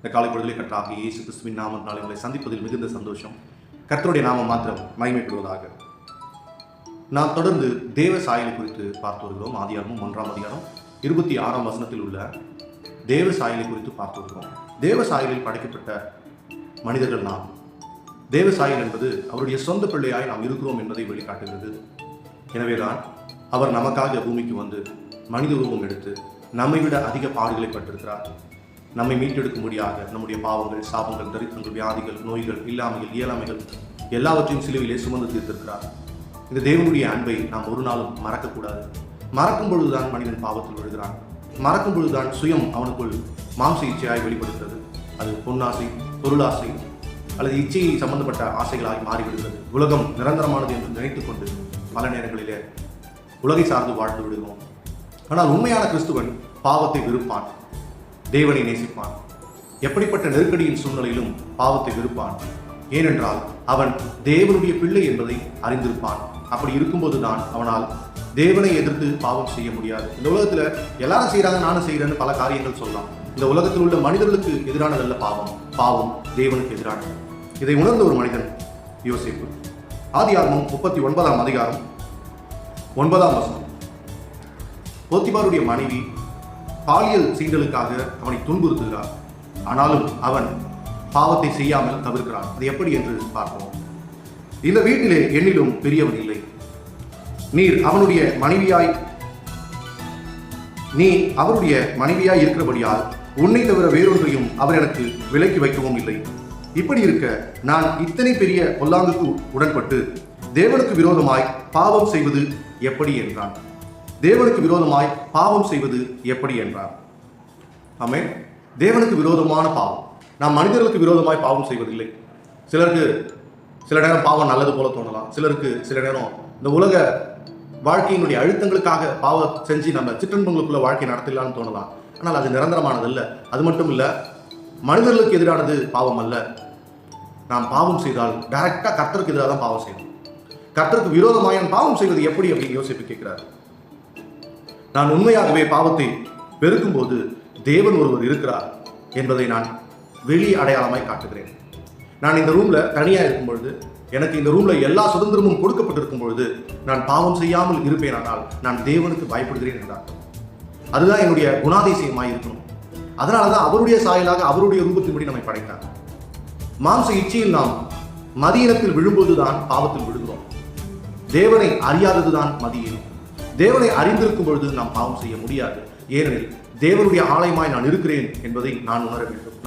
இந்த காலை பொழுதிலே கர்த்தராகிய இயேசு கிறிஸ்துவின் நாமத்தினாலே உங்களை சந்திப்பதில் மிகுந்த சந்தோஷம். கர்த்தருடைய நாமம் மாத்திரம் மகிமைப்படுவதாக. நாம் தொடர்ந்து தேவ சாயலை குறித்து பார்த்து வருகிறோம். ஆதியாகமம் 1ஆம் அதிகாரம் 26ஆம் வசனத்தில் உள்ள தேவ சாயலை குறித்து பார்த்து வருகிறோம். தேவ சாயலில் படைக்கப்பட்ட மனிதர்கள் நாம். தேவ சாயல் என்பது அவருடைய சொந்த பிள்ளையாய் நாம் இருக்கிறோம் என்பதை வெளிக்காட்டுகிறது. எனவேதான் அவர் நமக்காக பூமிக்கு வந்து மனித உருவம் எடுத்து நம்மை விட அதிக பாடுகளை பட்டிருக்கிறார். நம்மை மீட்டெடுக்கும்படியாக நம்முடைய பாவங்கள், சாபங்கள், தரித்திரங்கள், வியாதிகள், நோய்கள், இல்லாமைகள், இயலாமைகள் எல்லாவற்றையும் சிலுவையிலே சுமந்து தீர்த்திருக்கிறார். இந்த தேவனுடைய அன்பை நாம் ஒரு நாளும் மறக்கக்கூடாது. மறக்கும் பொழுதுதான் மனிதன் பாவத்தில் விழுகிறான். மறக்கும் பொழுதுதான் சுயம் அவனுக்குள் மாம்ச இச்சையாய் வெளிப்படுகிறது. அது பொன்னாசை, பொருளாசை அல்லது இச்சையை சம்பந்தப்பட்ட ஆசைகளாய் மாறிவிடுகிறது. உலகம் நிரந்தரமானது என்று நினைத்துக் கொண்டு பல நேரங்களிலே உலகை சார்ந்து வாழ்ந்து விடுகிறோம். ஆனால் உண்மையான கிறிஸ்துவன் பாவத்தை வெறுப்பான், தேவனை நேசிப்பான். எப்படிப்பட்ட நெருக்கடியின் சூழ்நிலையிலும் பாவத்தை வெறுப்பான். ஏனென்றால் அவன் தேவனுடைய பிள்ளை என்பதை அறிந்திருப்பான். அப்படி இருக்கும்போது தான் அவனால் தேவனை எதிர்த்து பாவம் செய்ய முடியாது. இந்த உலகத்துல எல்லாரும் செய்யறாங்க, நானும் செய்யறேன்னு பல காரியங்கள் சொல்லலாம். இந்த உலகத்தில் உள்ள மனிதர்களுக்கு எதிரானதல்ல பாவம். பாவம் தேவனுக்கு எதிரானது. இதை உணர்ந்த ஒரு மனிதன் யோசேப்பு. ஆதியாகமம் 39ஆம் அதிகாரம் 9ஆம் வசனம். போத்திபாருடைய மனைவி பாலியல் சீண்டலுக்காக அவனை துன்புறுத்துகிறார். ஆனாலும் அவன் பாவத்தை செய்யாமல் தவிர்க்கிறான். அது எப்படி என்று பார்ப்போம். இந்த வீட்டிலே என்னிலும் பெரியவன் இல்லை. நீ அவருடைய மனைவியாய் இருக்கிறபடியால் உன்னை தவிர வேறொன்றையும் அவர் எனக்கு விலக்கி வைக்கவும் இல்லை. இப்படி இருக்க நான் இத்தனை பெரிய பொல்லாங்குக்கு உடன்பட்டு தேவனுக்கு விரோதமாய் பாவம் செய்வது எப்படி என்றான். தேவனுக்கு விரோதமாய் பாவம் செய்வது எப்படி என்றார். ஆமென். தேவனுக்கு விரோதமான பாவம். நாம் மனிதர்களுக்கு விரோதமாய் பாவம் செய்வதில்லை. சிலருக்கு சில நேரம் பாவம் நல்லது போல தோணலாம். சிலருக்கு சில நேரம் இந்த உலக வாழ்க்கையினுடைய அழுத்தங்களுக்காக பாவம் செஞ்சு நம்ம சிற்றன்பங்களுக்குள்ள வாழ்க்கை நடத்தலான்னு தோணலாம். ஆனால் அது நிரந்தரமானதல்ல. அது மட்டும் இல்லை, மனிதர்களுக்கு எதிரானது பாவம் அல்ல. நாம் பாவம் செய்தால் டைரக்டா கர்த்தருக்கு எதிராக தான் பாவம் செய்யணும். கர்த்தருக்கு விரோதமாய் பாவம் செய்வது எப்படி அப்படின்னு யோசிப்பு கேட்கிறார். நான் உண்மையாகவே பாவத்தை வெறுக்கும் போது தேவன் ஒருவர் இருக்கிறார் என்பதை நான் வெளி அடையாளமாய் காட்டுகிறேன். நான் இந்த ரூம்ல தனியா இருக்கும் பொழுது, எனக்கு இந்த ரூம்ல எல்லா சுதந்திரமும் கொடுக்கப்பட்டிருக்கும் பொழுது நான் பாவம் செய்யாமல் இருப்பேனானால் நான் தேவனுக்கு பயப்படுகிறேன் என்றார். அதுதான் என்னுடைய குணாதிசயமாய் இருக்கணும். அதனாலதான் அவருடைய சாயலாக அவருடைய ரூபத்தின்படி நம்மை படைத்தார். மாம்ச இச்சையில் நாம் மதியினத்தில் விழும்போதுதான் பாவத்தில் விழுகிறோம். தேவனை அறியாததுதான் மதியினம். தேவனை அறிந்திருக்கும் பொழுது நாம் பாவம் செய்ய முடியாது. ஏனெனில் தேவனுடைய ஆலயமாய் நான் இருக்கிறேன் என்பதை நான் உணர வேண்டும்.